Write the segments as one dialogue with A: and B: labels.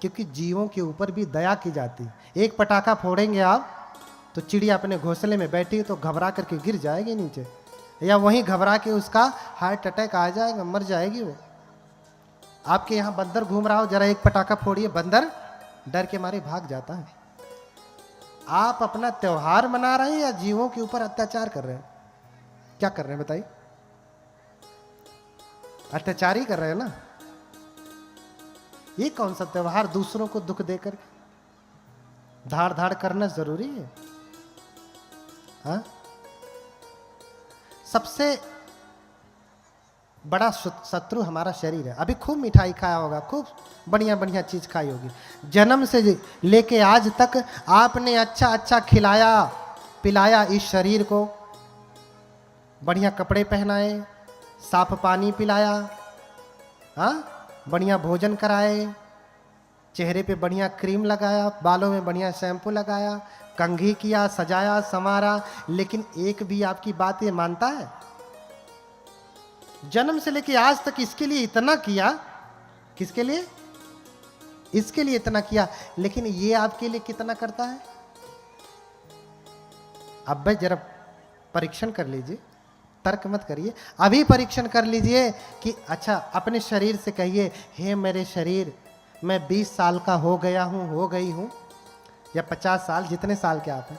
A: क्योंकि जीवों के ऊपर भी दया की जाती है। एक पटाखा फोड़ेंगे आप तो चिड़िया अपने घोंसले में बैठी है तो घबरा करके गिर जाएगी नीचे, या वहीं घबरा के उसका हार्ट अटैक आ जाएगा, मर जाएगी वो। आपके यहाँ बंदर घूम रहा हो, जरा एक पटाखा फोड़िए, बंदर डर के मारे भाग जाता है। आप अपना त्योहार मना रहे हैं या जीवों के ऊपर अत्याचार कर रहे हैं? क्या कर रहे हैं बताइए? अत्याचार ही कर रहे हैं ना। ये कौन सा त्योहार दूसरों को दुख देकर धाड़ धाड़ करना जरूरी है? हाँ? सबसे बड़ा शत्रु हमारा शरीर है। अभी खूब मिठाई खाया होगा, खूब बढ़िया बढ़िया चीज खाई होगी, जन्म से लेके आज तक आपने अच्छा अच्छा खिलाया पिलाया इस शरीर को, बढ़िया कपड़े पहनाए, साफ पानी पिलाया, हाँ, बढ़िया भोजन कराए, चेहरे पे बढ़िया क्रीम लगाया, बालों में बढ़िया शैम्पू लगाया, कंघी किया, सजाया संवारा, लेकिन एक भी आपकी बात ये मानता है? जन्म से लेके आज तक इसके लिए इतना किया, किसके लिए? इसके लिए इतना किया, लेकिन ये आपके लिए कितना करता है? अब भाई जरा परीक्षण कर लीजिए, तर्क मत करिए, अभी परीक्षण कर लीजिए कि अच्छा अपने शरीर से कहिए, हे मेरे शरीर, मैं 20 साल का हो गया हूं, हो गई हूं, या 50 साल, जितने साल के आप हैं,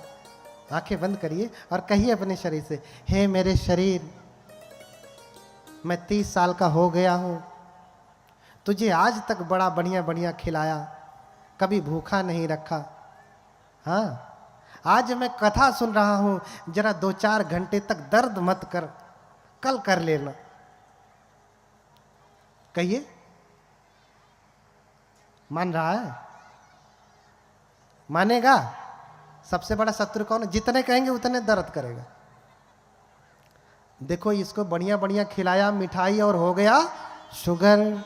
A: आंखें बंद करिए और कहिए अपने शरीर से, हे मेरे शरीर, मैं 30 साल का हो गया हूं, तुझे आज तक बड़ा बढ़िया बढ़िया खिलाया, कभी भूखा नहीं रखा, हाँ, आज मैं कथा सुन रहा हूं, जरा 2-4 घंटे तक दर्द मत कर, कल कर लेना। कहिए, मान रहा है? मानेगा? सबसे बड़ा शत्रु कौन है? जितने कहेंगे उतने दर्द करेगा। देखो इसको बढ़िया बढ़िया खिलाया, मिठाई, और हो गया शुगर।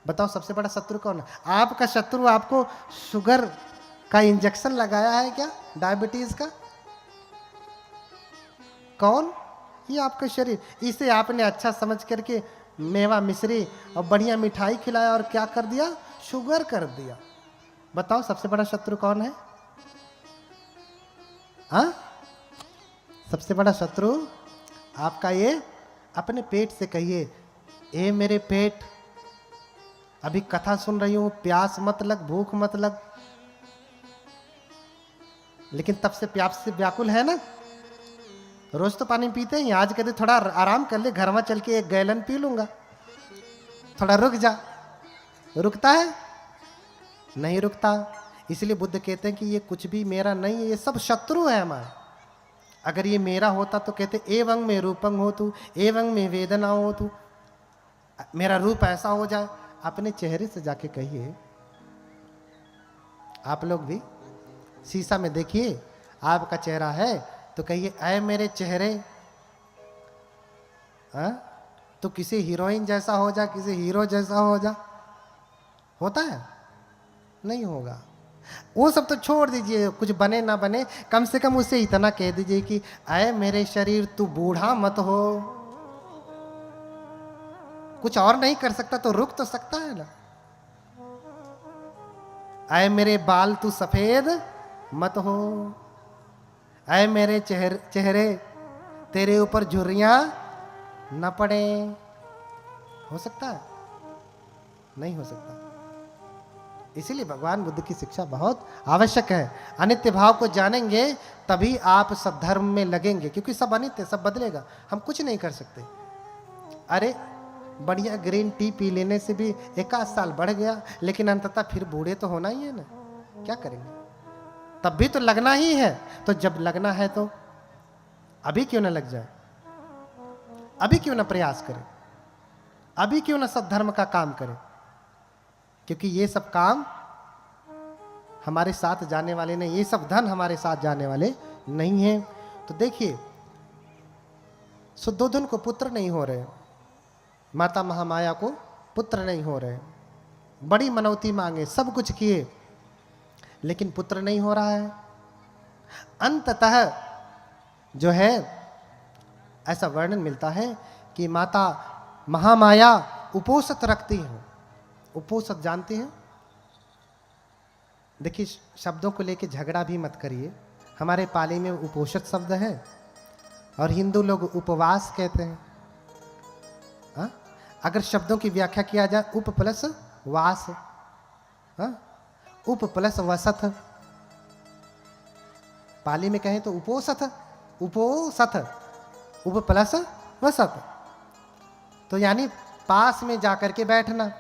A: बताओ सबसे बड़ा शत्रु कौन है? आपका शत्रु आपको शुगर का इंजेक्शन लगाया है क्या? डायबिटीज का? कौन? ये आपका शरीर। इसे आपने अच्छा समझ करके मेवा मिश्री और बढ़िया मिठाई खिलाया और क्या कर दिया? शुगर कर दिया। बताओ सबसे बड़ा शत्रु कौन है? हाँ, सबसे बड़ा शत्रु आपका ये अपने पेट से कहिए, ए मेरे पेट, अभी कथा सुन रही हूं, प्यास मत लग, भूख मत लग, लेकिन तब से प्यास से व्याकुल है ना। रोज तो पानी पीते हैं, आज कहते थोड़ा आराम कर ले, घर में चल के 1 गैलन पी लूंगा, थोड़ा रुक जा। रुकता है? नहीं रुकता। इसलिए बुद्ध कहते हैं कि ये कुछ भी मेरा नहीं है, ये सब शत्रु है हमारे। अगर ये मेरा होता तो कहते एवं में रूपं हो तू, एवं में वेदना हो तू, मेरा रूप ऐसा हो जाए। अपने चेहरे से जाके कहिए, आप लोग भी शीशा में देखिए, आपका चेहरा है तो कहिए, ऐ मेरे चेहरे, तो किसी हीरोइन जैसा हो जा, किसी हीरो जैसा हो जा। होता है? नहीं होगा। वो सब तो छोड़ दीजिए, कुछ बने ना बने, कम से कम उसे इतना कह दीजिए कि ऐ मेरे शरीर, तू बूढ़ा मत हो। कुछ और नहीं कर सकता तो रुक तो सकता है ना। ऐ मेरे बाल, तू सफेद मत हो। ऐ मेरे चेहरे, तेरे ऊपर झुर्रियां न पड़े। हो सकता है? नहीं हो सकता। इसीलिए भगवान बुद्ध की शिक्षा बहुत आवश्यक है। अनित्य भाव को जानेंगे तभी आप सद्धर्म में लगेंगे, क्योंकि सब अनित्य, सब बदलेगा, हम कुछ नहीं कर सकते। अरे बढ़िया ग्रीन टी पी लेने से भी 1 साल बढ़ गया, लेकिन अंततः फिर बूढ़े तो होना ही है ना। क्या करेंगे? तब भी तो लगना ही है। तो जब लगना है तो अभी क्यों ना लग जाए? अभी क्यों ना प्रयास करें? अभी क्यों ना सद्धर्म का काम करें? क्योंकि ये सब काम हमारे साथ जाने वाले नहीं, ये सब धन हमारे साथ जाने वाले नहीं है। तो देखिए, शुद्धोधन को पुत्र नहीं हो रहे, माता महामाया को पुत्र नहीं हो रहे, बड़ी मनौती मांगे, सब कुछ किए, लेकिन पुत्र नहीं हो रहा है। अंततः जो है ऐसा वर्णन मिलता है कि माता महामाया उपोषित रखती हैं। उपोषित जानते हैं? देखिए, शब्दों को लेके झगड़ा भी मत करिए। हमारे पाली में उपोषित शब्द है और हिंदू लोग उपवास कहते हैं। हा? अगर शब्दों की व्याख्या किया जाए, उप प्लस वास, हा? उप प्लस वसत, पाली में कहें तो उपोसथ, उपोसथ, उप प्लस वसत, तो यानी पास में जाकर के बैठना।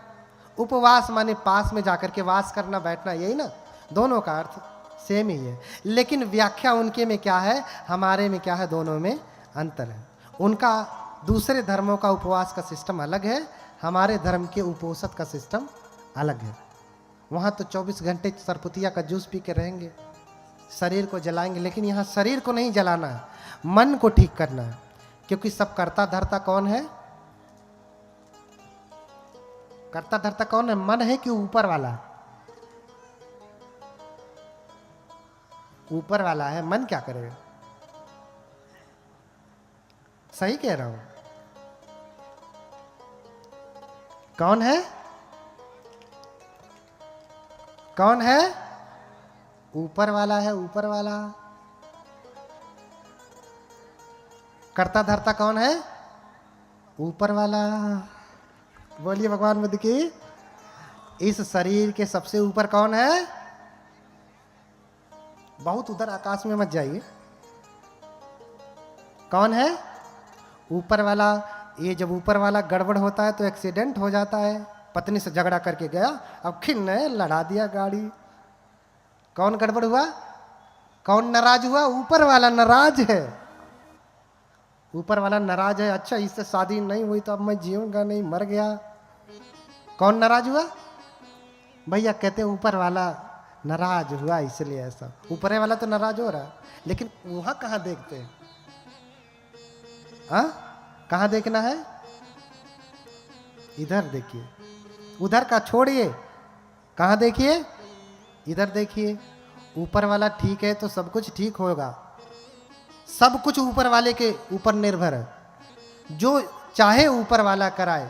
A: उपवास माने पास में जाकर के वास करना, बैठना, यही ना, दोनों का अर्थ सेम ही है। लेकिन व्याख्या उनके में क्या है, हमारे में क्या है, दोनों में अंतर है। उनका दूसरे धर्मों का उपवास का सिस्टम अलग है, हमारे धर्म के उपोषण का सिस्टम अलग है। वहाँ तो 24 घंटे सरपुतिया का जूस पी के रहेंगे, शरीर को जलाएंगे, लेकिन यहाँ शरीर को नहीं जलाना है, मन को ठीक करना है। क्योंकि सब करता धरता कौन है? करता धरता कौन है? मन है कि ऊपर वाला? ऊपर वाला है, मन क्या करेगा? सही कह रहा हूं? कौन है? कौन है? ऊपर वाला है, ऊपर वाला। करता धरता कौन है? ऊपर वाला। बोलिए भगवान बुद्ध की। इस शरीर के सबसे ऊपर कौन है? बहुत उधर आकाश में मत जाइए। कौन है? ऊपर वाला। ये जब ऊपर वाला गड़बड़ होता है तो एक्सीडेंट हो जाता है। पत्नी से झगड़ा करके गया, अब खिन ने लड़ा दिया गाड़ी। कौन गड़बड़ हुआ? कौन नाराज हुआ? ऊपर वाला नाराज है। ऊपर वाला नाराज है, अच्छा इससे शादी नहीं हुई तो अब मैं जीऊंगा नहीं, मर गया। कौन नाराज हुआ? भैया कहते ऊपर वाला नाराज हुआ इसलिए ऐसा। ऊपर वाला तो नाराज हो रहा है, लेकिन वहां कहां देखते हैं? कहां देखना है? इधर देखिए, उधर का छोड़िए, कहां देखिए? इधर देखिए। ऊपर वाला ठीक है तो सब कुछ ठीक होगा। सब कुछ ऊपर वाले के ऊपर निर्भर है, जो चाहे ऊपर वाला कराए।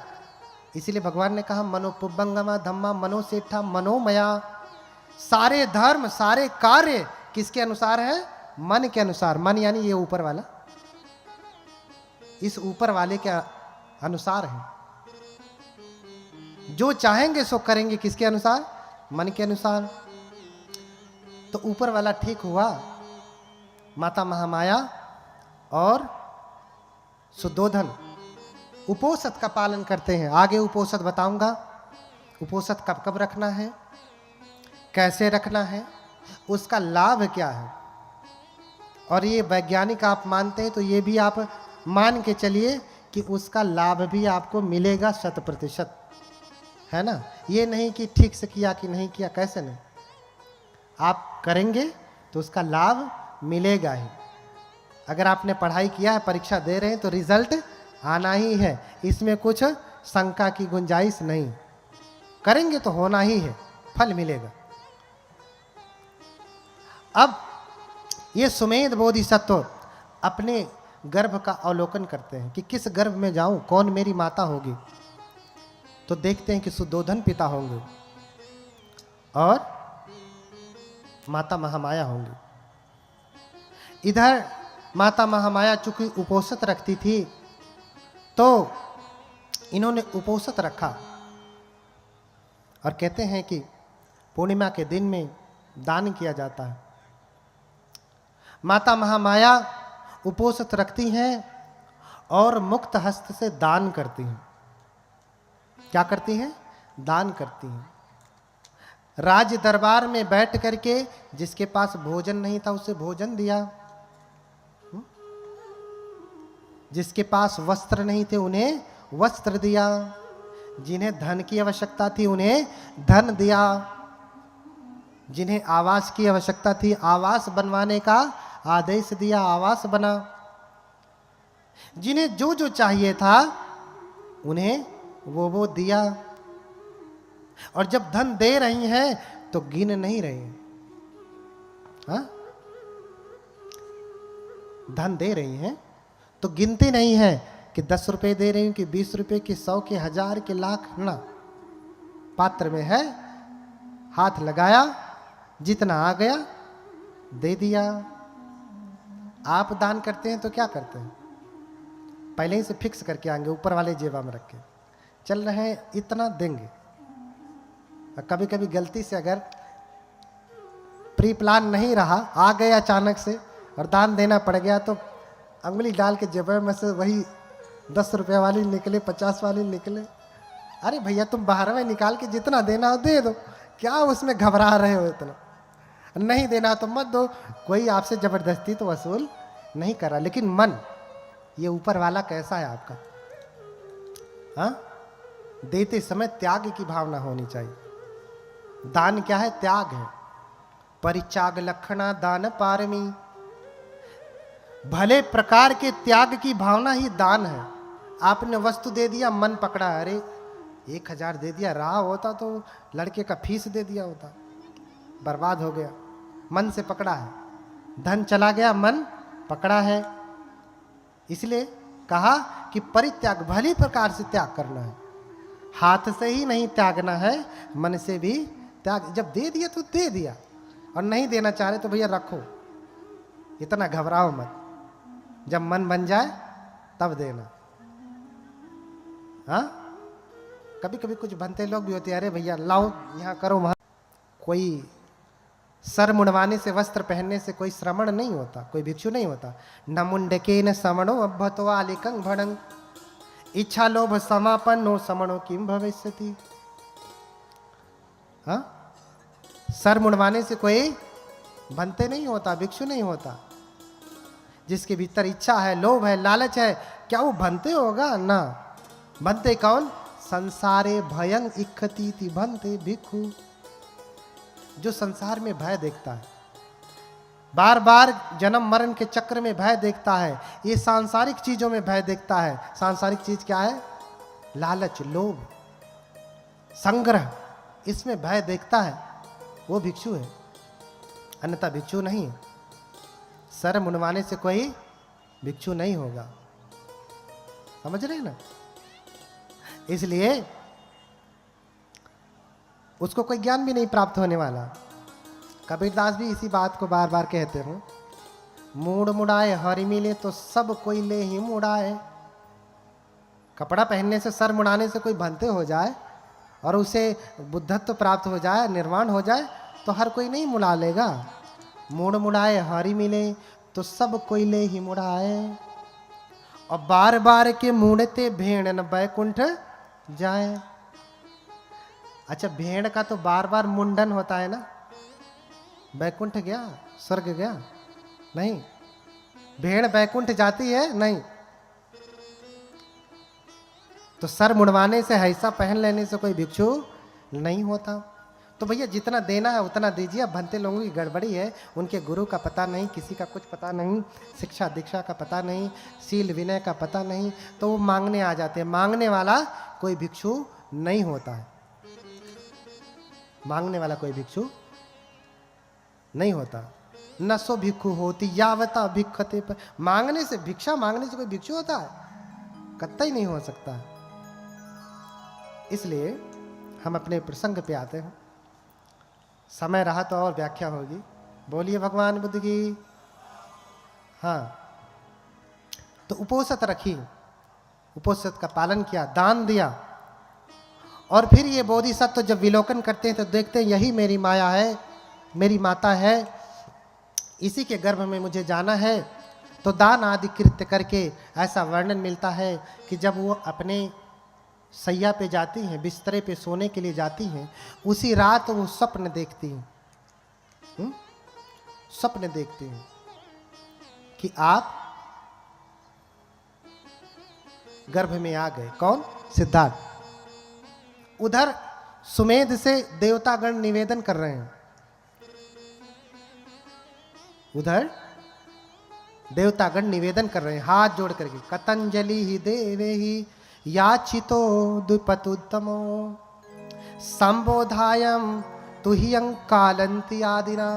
A: इसीलिए भगवान ने कहा मनोपुबंगमा धम्मा मनोसेठा मनोमया। सारे धर्म सारे कार्य किसके अनुसार है? मन के अनुसार। मन यानी ये ऊपर वाला, इस ऊपर वाले के अनुसार है। जो चाहेंगे सो करेंगे, किसके अनुसार? मन के अनुसार। तो ऊपर वाला ठीक हुआ। माता महामाया और सुद्धोधन उपोषण का पालन करते हैं। आगे उपोषण बताऊंगा। उपोषण कब कब रखना है, कैसे रखना है, उसका लाभ क्या है। और ये वैज्ञानिक आप मानते हैं तो ये भी आप मान के चलिए कि उसका लाभ भी आपको मिलेगा 100%, है ना। ये नहीं कि ठीक से किया कि नहीं किया, कैसे नहीं, आप करेंगे तो उसका लाभ मिलेगा ही। अगर आपने पढ़ाई किया है, परीक्षा दे रहे हैं तो रिजल्ट आना ही है, इसमें कुछ शंका की गुंजाइश नहीं। करेंगे तो होना ही है, फल मिलेगा। अब ये सुमेध बोधिसत्व अपने गर्भ का अवलोकन करते हैं कि किस गर्भ में जाऊं, कौन मेरी माता होगी। तो देखते हैं कि सुद्धोधन पिता होंगे और माता महामाया होंगी। इधर माता महामाया चूंकि उपोषण रखती थी तो इन्होंने उपोषण रखा। और कहते हैं कि पूर्णिमा के दिन में दान किया जाता है। माता महामाया उपोषण रखती हैं और मुक्त हस्त से दान करती हैं। क्या करती हैं? दान करती हैं। राज दरबार में बैठ करके जिसके पास भोजन नहीं था उसे भोजन दिया, जिसके पास वस्त्र नहीं थे उन्हें वस्त्र दिया, जिन्हें धन की आवश्यकता थी उन्हें धन दिया, जिन्हें आवास की आवश्यकता थी आवास बनवाने का आदेश दिया, आवास बना। जिन्हें जो जो चाहिए था उन्हें वो दिया। और जब धन दे रही हैं तो गिन नहीं रहे हैं। हाँ? धन दे रही हैं तो गिनती नहीं है कि 10 रुपए दे रही हूं कि 20 रुपए कि 100 के 1000 के लाख ना। पात्र में है, हाथ लगाया, जितना आ गया दे दिया। आप दान करते हैं तो क्या करते हैं? पहले ही से फिक्स करके आएंगे, ऊपर वाले जेबा में रख के चल रहे हैं, इतना देंगे। और कभी कभी गलती से अगर प्री प्लान नहीं रहा, आ गए अचानक से और दान देना पड़ गया, तो अंगुली डाल के जेबे में से वही 10 रुपये वाली निकले, 50 वाली निकले। अरे भैया तुम 12वें निकाल के जितना देना हो दे दो, क्या उसमें घबरा रहे हो इतना? नहीं देना तो मत दो, कोई आपसे जबरदस्ती तो वसूल नहीं कर रहा। लेकिन मन, ये ऊपर वाला कैसा है आपका? हाँ, देते समय त्याग की भावना होनी चाहिए। दान क्या है? त्याग है। परित्याग लक्षणा दान पारमी। भले प्रकार के त्याग की भावना ही दान है। आपने वस्तु दे दिया, मन पकड़ा, अरे 1000 दे दिया, रहा होता तो लड़के का फीस दे दिया होता, बर्बाद हो गया। मन से पकड़ा है, धन चला गया, मन पकड़ा है। इसलिए कहा कि परित्याग, भली प्रकार से त्याग करना है। हाथ से ही नहीं त्यागना है, मन से भी त्याग। जब दे दिया तो दे दिया, और नहीं देना चाह रहे तो भैया रखो, इतना घबराओ मत। जब मन बन जाए तब देना। हाँ, कभी कभी कुछ बनते लोग भी होते हैं, अरे भैया लाओ यहाँ करो वहाँ। कोई सर मुंडवाने से, वस्त्र पहनने से कोई श्रमण नहीं होता, कोई भिक्षु नहीं होता। न मुंडके न समणो अभ्यतो आलिकं भणं, इच्छा लोभ समापन्नो समणो किम भविष्यति। हाँ, सर मुंडवाने से कोई बनते नहीं होता, भिक्षु नहीं होता। जिसके भीतर इच्छा है, लोभ है, लालच है, क्या वो बनते होगा? ना। बनते कौन? संसारे भयं इच्छतीति बनते भिक्षु। जो संसार में भय देखता है, बार बार जन्म मरण के चक्र में भय देखता है, ये सांसारिक चीजों में भय देखता है। सांसारिक चीज क्या है? लालच, लोभ, संग्रह, इसमें भय देखता है, वो भिक्षु है, अन्यथा भिक्षु नहीं है। सर मुंडवाने से कोई भिक्षु नहीं होगा, समझ रहे हैं ना? इसलिए उसको कोई ज्ञान भी नहीं प्राप्त होने वाला। कबीरदास भी इसी बात को बार बार कहते हैं, मूड मुड़ाए हरि मिले तो सब कोई ले ही मुड़ाए। कपड़ा पहनने से, सर मुड़ाने से कोई भंते हो जाए और उसे बुद्धत्व प्राप्त हो जाए, निर्वाण हो जाए, तो हर कोई नहीं मुड़ा लेगा। मूड मुड़ाए हरि मिले तो सब कोई ले ही मुड़ाए, और बार बार के मूड़ते भेड़ न बैकुंठ जाए। अच्छा, भेड़ का तो बार बार मुंडन होता है ना, बैकुंठ गया, स्वर्ग गया? नहीं। भेड़ बैकुंठ जाती है? नहीं। तो सर मुड़वाने से, ऐसा पहन लेने से कोई भिक्षु नहीं होता। तो भैया जितना देना है उतना दीजिए। अब भंते लोगों की गड़बड़ी है, उनके गुरु का पता नहीं, किसी का कुछ पता नहीं, शिक्षा दीक्षा का पता नहीं, शील विनय का पता नहीं, तो वो मांगने आ जाते हैं। मांगने वाला कोई भिक्षु नहीं होता है, मांगने वाला कोई भिक्षु नहीं होता। न सो भिक्षु होती यावता भिक्षते पर। मांगने से, भिक्षा मांगने से कोई भिक्षु होता है? कतई नहीं हो सकता। इसलिए हम अपने प्रसंग पे आते हैं। समय रहा तो और व्याख्या होगी। बोलिए भगवान बुद्ध की। हाँ, तो उपोषित रखी, उपोषित का पालन किया, दान दिया, और फिर ये बोधिसत्व जब विलोकन करते हैं तो देखते हैं यही मेरी माया है, मेरी माता है, इसी के गर्भ में मुझे जाना है। तो दान आदि कृत्य करके ऐसा वर्णन मिलता है कि जब वो अपने सैया पे जाती हैं, बिस्तरे पे सोने के लिए जाती हैं, उसी रात वो स्वप्न देखती हैं। स्वप्न देखती हैं कि आप गर्भ में आ गए। कौन? सिद्धार्थ। उधर सुमेध से देवतागण निवेदन कर रहे हैं, उधर देवतागण निवेदन कर रहे हैं हाथ जोड़ करके, कतंजलि ही देवे ही याचितो द्विपतुत्तमो संबोधायम तुहियं कालंति आदिना।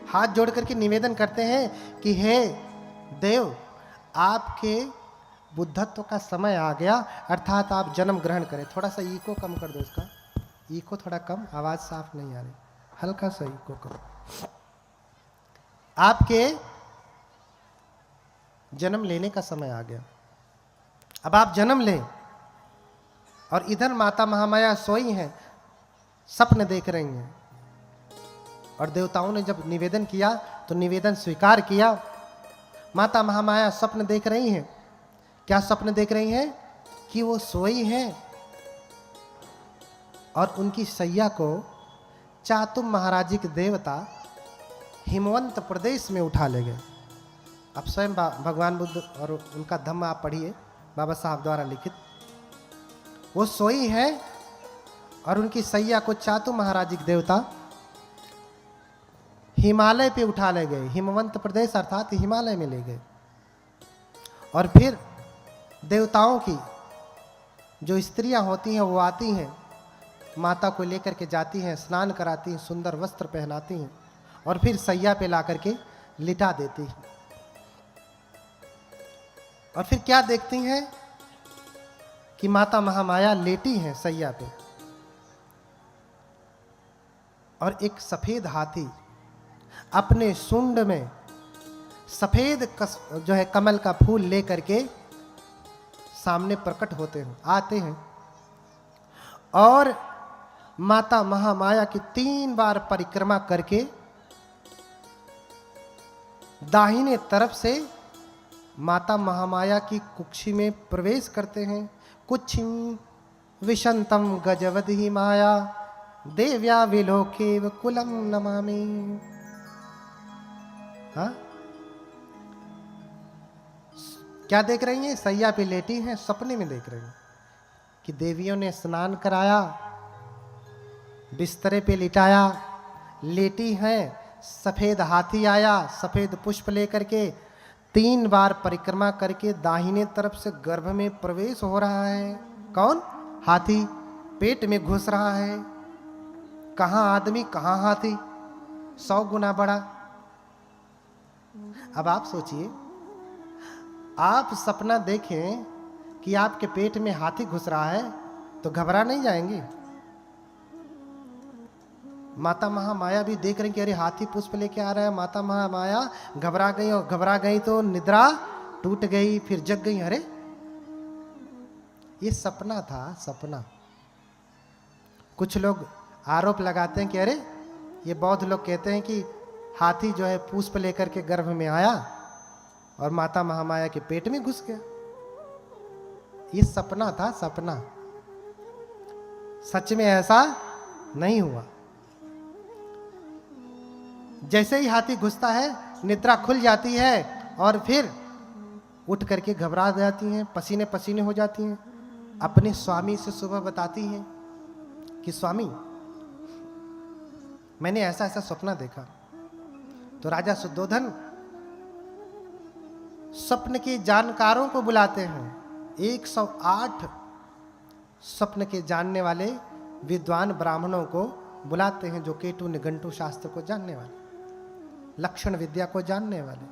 A: हाथ जोड़ करके निवेदन करते हैं कि हे देव, आपके बुद्धत्व का समय आ गया, अर्थात आप जन्म ग्रहण करें। थोड़ा सा ईको कम कर दो, इसका ईको थोड़ा कम, आवाज साफ नहीं आ रही। हल्का सा ही को करो। आपके जन्म लेने का समय आ गया। अब आप जन्म लें और इधर माता महामाया सोई हैं, सपन देख रही हैं। और देवताओं ने जब निवेदन किया तो निवेदन स्वीकार किया। माता महामाया स्वप्न देख रही हैं। क्या स्वप्न देख रही हैं? कि वो सोई हैं और उनकी सैया को चातुम महाराजी के देवता हिमवंत प्रदेश में उठा ले गए। अब स्वयं भगवान बुद्ध और उनका धम्म आप पढ़िए, बाबा साहब द्वारा लिखित। वो सोई है और उनकी सैया को चातुम महाराजी के देवता हिमालय पे उठा ले गए। हिमवंत प्रदेश अर्थात हिमालय में ले गए। और फिर देवताओं की जो स्त्रियां होती हैं वो आती हैं, माता को लेकर के जाती हैं, स्नान कराती हैं, सुंदर वस्त्र पहनाती हैं और फिर सैया पे ला करके लिटा देती हैं। और फिर क्या देखती हैं कि माता महामाया लेटी हैं सैया पे और एक सफेद हाथी अपने सूंड में सफेद जो है कमल का फूल लेकर के सामने प्रकट होते हैं, आते हैं और माता महामाया की 3 बार परिक्रमा करके दाहिने तरफ से माता महामाया की कुक्षी में प्रवेश करते हैं। कुक्षिम विशंतम गजवदहि माया देव्या विलोकेव कुलम नमामि। हाँ, क्या देख रही हैं? सैया पे लेटी हैं, सपने में देख रही हैं कि देवियों ने स्नान कराया, बिस्तरे पे लिटाया, लेटी हैं, सफेद हाथी आया सफेद पुष्प लेकर के 3 बार परिक्रमा करके दाहिने तरफ से गर्भ में प्रवेश हो रहा है। कौन? हाथी पेट में घुस रहा है। कहाँ आदमी कहाँ हाथी, 100 गुना बड़ा। अब आप सोचिए, आप सपना देखें कि आपके पेट में हाथी घुस रहा है तो घबरा नहीं जाएंगे? माता महामाया भी देख रही कि अरे हाथी पुष्प लेके आ रहा है। माता महामाया घबरा गई और घबरा गई तो निद्रा टूट गई, फिर जग गई। अरे ये सपना था, सपना। कुछ लोग आरोप लगाते हैं कि अरे ये बौद्ध लोग कहते हैं कि हाथी जो है पुष्प लेकर के गर्भ में आया और माता महामाया के पेट में घुस गया। ये सपना था, सपना। सच में ऐसा नहीं हुआ। जैसे ही हाथी घुसता है निद्रा खुल जाती है और फिर उठ करके घबरा जाती हैं, पसीने पसीने हो जाती हैं। अपने स्वामी से सुबह बताती हैं कि स्वामी मैंने ऐसा ऐसा सपना देखा। तो राजा शुद्धोधन स्वप्न के जानकारों को बुलाते हैं। 108 स्वप्न के जानने वाले विद्वान ब्राह्मणों को बुलाते हैं, जो केतु निघंटु शास्त्र को जानने वाले, लक्षण विद्या को जानने वाले,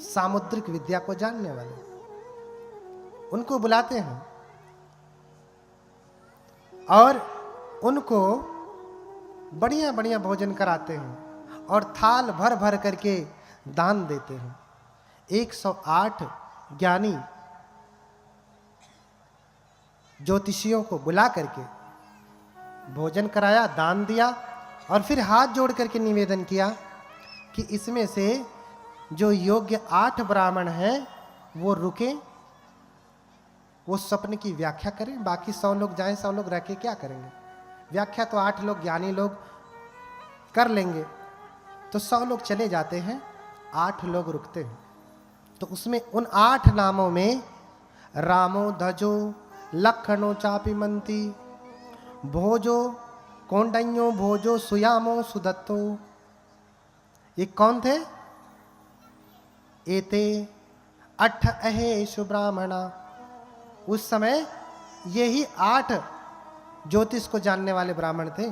A: सामुद्रिक विद्या को जानने वाले, उनको बुलाते हैं और उनको बढ़िया बढ़िया भोजन कराते हैं और थाल भर भर करके दान देते हैं। 108 ज्ञानी ज्योतिषियों को बुला करके भोजन कराया, दान दिया और फिर हाथ जोड़ करके निवेदन किया कि इसमें से जो योग्य 8 ब्राह्मण हैं वो रुके, वो स्वप्न की व्याख्या करें। बाकी 100 लोग जाएं, 100 लोग रह के क्या करेंगे? व्याख्या तो 8 लोग ज्ञानी लोग कर लेंगे। तो 100 लोग चले जाते हैं, 8 लोग रुकते हैं। तो उसमें उन 8 नामों में रामो धजो लखनो चापिमंती भोजो कौंडन्यो भोजो सुयामो सुदत्तो, ये कौन थे? एते 8 अहेशु ब्राह्मणा। उस समय यही 8 ज्योतिष को जानने वाले ब्राह्मण थे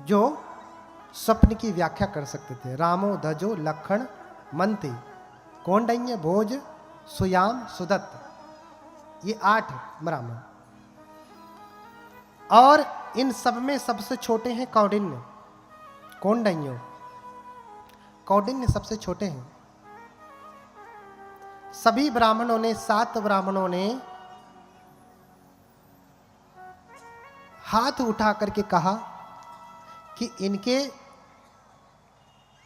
A: जो स्वप्न की व्याख्या कर सकते थे। रामो धजो लखन मंती कौंडन्य भोज सुयाम सुदत्त, ये 8 ब्राह्मण। और इन सब में सबसे छोटे हैं कौंडिन्य। कौंडिन्य, कौंडिन्य सबसे छोटे हैं। सभी ब्राह्मणों ने, 7 ब्राह्मणों ने हाथ उठा करके कहा कि इनके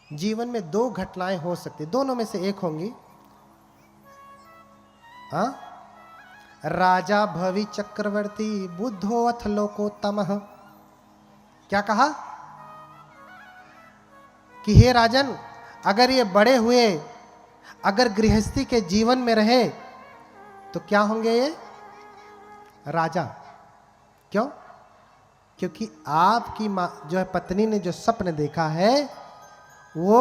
A: जीवन में 2 घटनाएं हो सकती, दोनों में से एक होंगी। राजा भवि चक्रवर्ती बुद्धो अथ लोकोत्तमः। क्या कहा कि हे राजन, अगर ये बड़े हुए, अगर गृहस्थी के जीवन में रहे तो क्या होंगे ये? राजा। क्यों? क्योंकि आपकी मां जो है पत्नी ने जो स्वप्न देखा है वो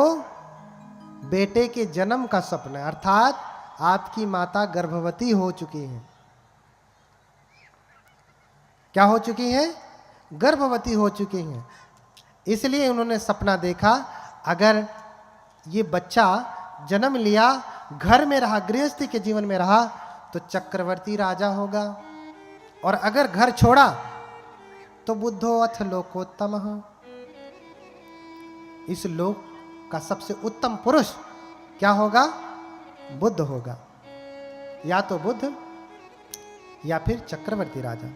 A: बेटे के जन्म का स्वप्न है, अर्थात आपकी माता गर्भवती हो चुकी हैं। क्या हो चुकी हैं? गर्भवती हो चुकी हैं। इसलिए उन्होंने सपना देखा, अगर ये बच्चा जन्म लिया, घर में रहा, गृहस्थी के जीवन में रहा तो चक्रवर्ती राजा होगा, और अगर घर छोड़ा तो बुद्धो अथ लोकोत्तमः, इस लोक का सबसे उत्तम पुरुष क्या होगा? बुद्ध होगा। या तो बुद्ध या फिर चक्रवर्ती राजा,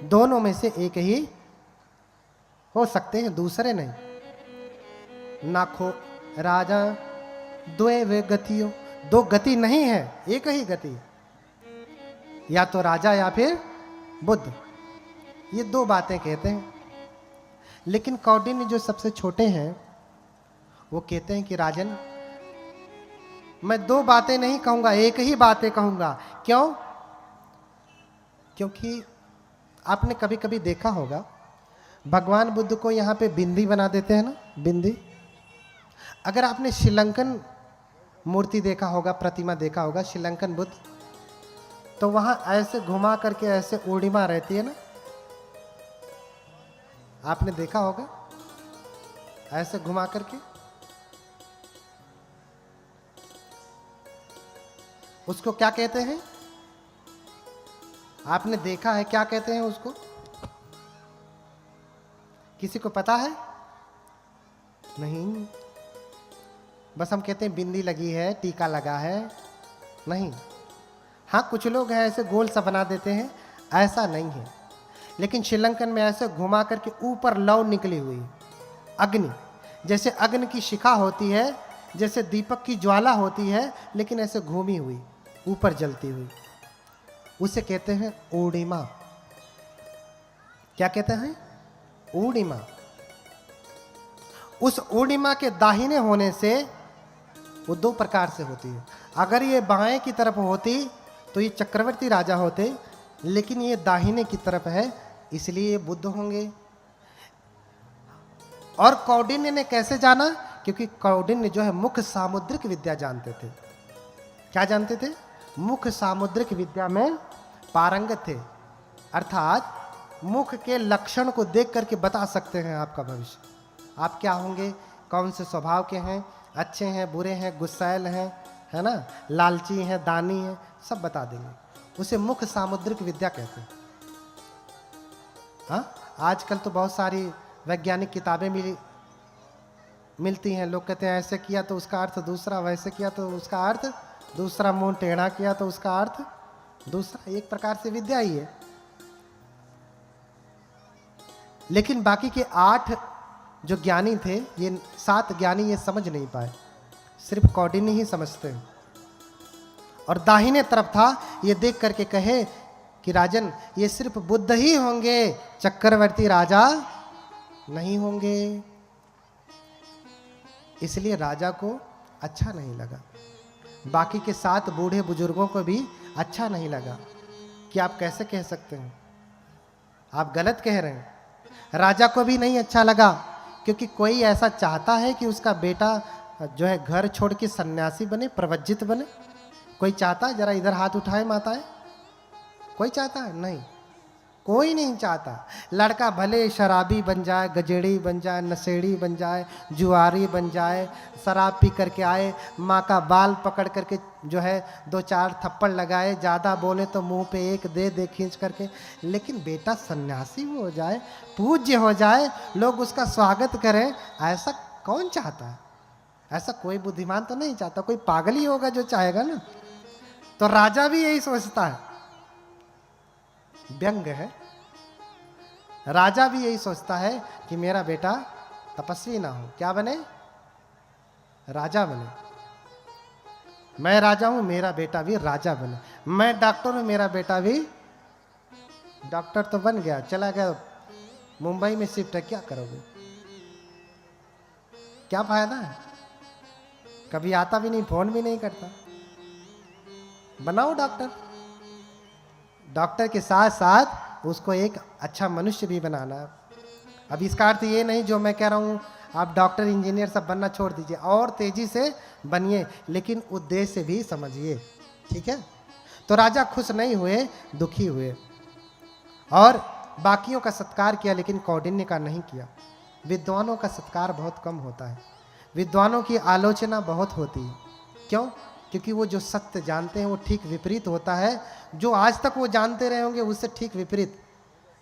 A: दोनों में से एक ही हो सकते हैं, दूसरे नहीं। नाखो राजा द्वे वे गतियों, 2 गति नहीं है, एक ही गति, या तो राजा या फिर बुद्ध। ये 2 बातें कहते हैं। लेकिन कौंडिन्य जो सबसे छोटे हैं वो कहते हैं कि राजन, मैं 2 बातें नहीं कहूंगा, एक ही बातें कहूंगा। क्यों? क्योंकि आपने कभी कभी देखा होगा भगवान बुद्ध को यहाँ पे बिंदी बना देते हैं ना, बिंदी। अगर आपने श्रीलंकन मूर्ति देखा होगा, प्रतिमा देखा होगा, श्रीलंकन बुद्ध, तो वहां ऐसे घुमा करके ऐसे ऊर्णिमा रहती है ना, आपने देखा होगा ऐसे घुमा करके। उसको क्या कहते हैं? आपने देखा है, क्या कहते हैं उसको? किसी को पता है? नहीं, बस हम कहते हैं बिंदी लगी है, टीका लगा है। नहीं, हाँ कुछ लोग हैं ऐसे गोल सा बना देते हैं, ऐसा नहीं है। लेकिन श्रीलंकन में ऐसे घुमा करके ऊपर लौ निकली हुई अग्नि, जैसे अग्नि की शिखा होती है, जैसे दीपक की ज्वाला होती है, लेकिन ऐसे घूमी हुई ऊपर जलती हुई, उसे कहते हैं ऊर्णिमा। क्या कहते हैं? ऊर्णिमा। उस ऊर्णिमा के दाहिने होने से वो 2 प्रकार से होती है। अगर ये बाएं की तरफ होती तो ये चक्रवर्ती राजा होते, लेकिन ये दाहिने की तरफ है, इसलिए ये बुद्ध होंगे। और कौंडिन्य ने कैसे जाना? क्योंकि कौंडिन्य जो है मुख्य सामुद्रिक विद्या जानते थे। क्या जानते थे? मुख्य सामुद्रिक विद्या में पारंगत थे, अर्थात मुख के लक्षण को देख करके बता सकते हैं आपका भविष्य, आप क्या होंगे, कौन से स्वभाव के हैं, अच्छे हैं, बुरे हैं, गुस्सैल हैं, है ना, लालची हैं, दानी हैं, सब बता देंगे। उसे मुख्य सामुद्रिक विद्या कहते हैं। हाँ, आजकल तो बहुत सारी वैज्ञानिक किताबें मिलती हैं। लोग कहते हैं ऐसे किया तो उसका अर्थ दूसरा, वैसे किया तो उसका अर्थ दूसरा, मुंह टेढ़ा किया तो उसका अर्थ दूसरा। एक प्रकार से विद्या ही है। लेकिन बाकी के 8 जो ज्ञानी थे, ये 7 ज्ञानी ये समझ नहीं पाए, सिर्फ कौंडिन्य ही समझते हैं। और दाहिने तरफ था, ये देख करके कहे कि राजन, ये सिर्फ बुद्ध ही होंगे, चक्रवर्ती राजा नहीं होंगे। इसलिए राजा को अच्छा नहीं लगा, बाकी के 7 बूढ़े बुजुर्गों को भी अच्छा नहीं लगा कि आप कैसे कह सकते हैं, आप गलत कह रहे हैं। राजा को भी नहीं अच्छा लगा, क्योंकि कोई ऐसा चाहता है कि उसका बेटा जो है घर छोड़ के सन्यासी बने, प्रवज्जित बने? कोई चाहता है? जरा इधर हाथ उठाए माताएं, कोई चाहता है? नहीं। कोई नहीं चाहता। लड़का भले शराबी बन जाए, गजेड़ी बन जाए, नशेड़ी बन जाए, जुआरी बन जाए, शराब पी करके आए, माँ का बाल पकड़ करके जो है 2-4 थप्पड़ लगाए, ज़्यादा बोले तो मुंह पे एक दे दे खींच करके, लेकिन बेटा सन्यासी हो जाए, पूज्य हो जाए, लोग उसका स्वागत करें, ऐसा कौन चाहता है? ऐसा कोई बुद्धिमान तो नहीं चाहता, कोई पागल ही होगा जो चाहेगा ना। तो राजा भी यही सोचता है, व्यंग है। राजा भी यही सोचता है कि मेरा बेटा तपस्वी ना हो, क्या बने? राजा बने। मैं राजा हूं, मेरा बेटा भी राजा बने। मैं डॉक्टर हूं, मेरा बेटा भी डॉक्टर तो बन गया, चला गया मुंबई में शिफ्ट है, क्या करोगे? क्या फायदा है? कभी आता भी नहीं, फोन भी नहीं करता। बनाओ डॉक्टर। डॉक्टर के साथ साथ उसको एक अच्छा मनुष्य भी बनाना है। अब इसका अर्थ ये नहीं जो मैं कह रहा हूँ आप डॉक्टर इंजीनियर सब बनना छोड़ दीजिए, और तेजी से बनिए, लेकिन उद्देश्य भी समझिए, ठीक है? तो राजा खुश नहीं हुए, दुखी हुए, और बाकियों का सत्कार किया लेकिन कौंडिन्य का नहीं किया। विद्वानों का सत्कार बहुत कम होता है, विद्वानों की आलोचना बहुत होती है। क्यों? क्योंकि वो जो सत्य जानते हैं वो ठीक विपरीत होता है, जो आज तक वो जानते रहे होंगे उससे ठीक विपरीत।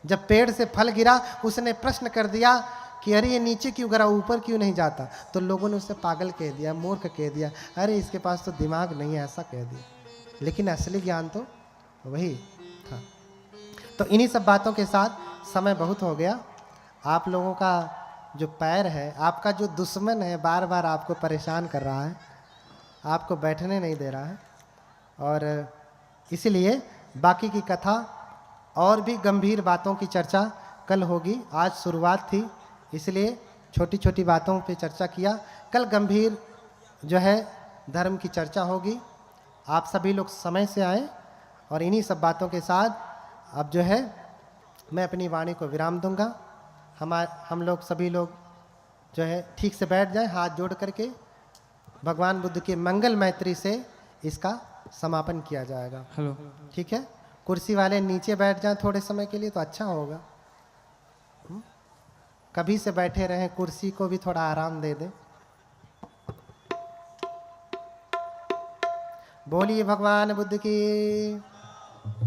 A: जब पेड़ से फल गिरा, उसने प्रश्न कर दिया कि अरे ये नीचे क्यों गिरा, ऊपर क्यों नहीं जाता? तो लोगों ने उसे पागल कह दिया, मूर्ख कह दिया, अरे इसके पास तो दिमाग नहीं है, ऐसा कह दिया। लेकिन असली ज्ञान तो वही था। तो इन्हीं सब बातों के साथ समय बहुत हो गया। आप लोगों का जो पैर है, आपका जो दुश्मन है, बार बार आपको परेशान कर रहा है, आपको बैठने नहीं दे रहा है, और इसलिए बाकी की कथा और भी गंभीर बातों की चर्चा कल होगी। आज शुरुआत थी, इसलिए छोटी छोटी बातों पे चर्चा किया। कल गंभीर जो है धर्म की चर्चा होगी। आप सभी लोग समय से आए, और इन्हीं सब बातों के साथ अब जो है मैं अपनी वाणी को विराम दूंगा। हम लोग सभी लोग जो है ठीक से बैठ जाएं, हाथ जोड़ करके भगवान बुद्ध के मंगल मैत्री से इसका समापन किया जाएगा।
B: हेलो,
A: ठीक है? कुर्सी वाले नीचे बैठ जाएं थोड़े समय के लिए तो अच्छा होगा। कभी से बैठे रहें, कुर्सी को भी थोड़ा आराम दे दें। बोलिए भगवान बुद्ध की,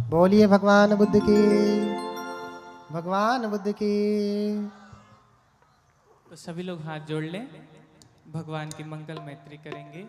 A: बोलिए भगवान बुद्ध की, भगवान बुद्ध की।
B: तो सभी लोग हाथ जोड़ लें, भगवान की मंगल मैत्री करेंगे।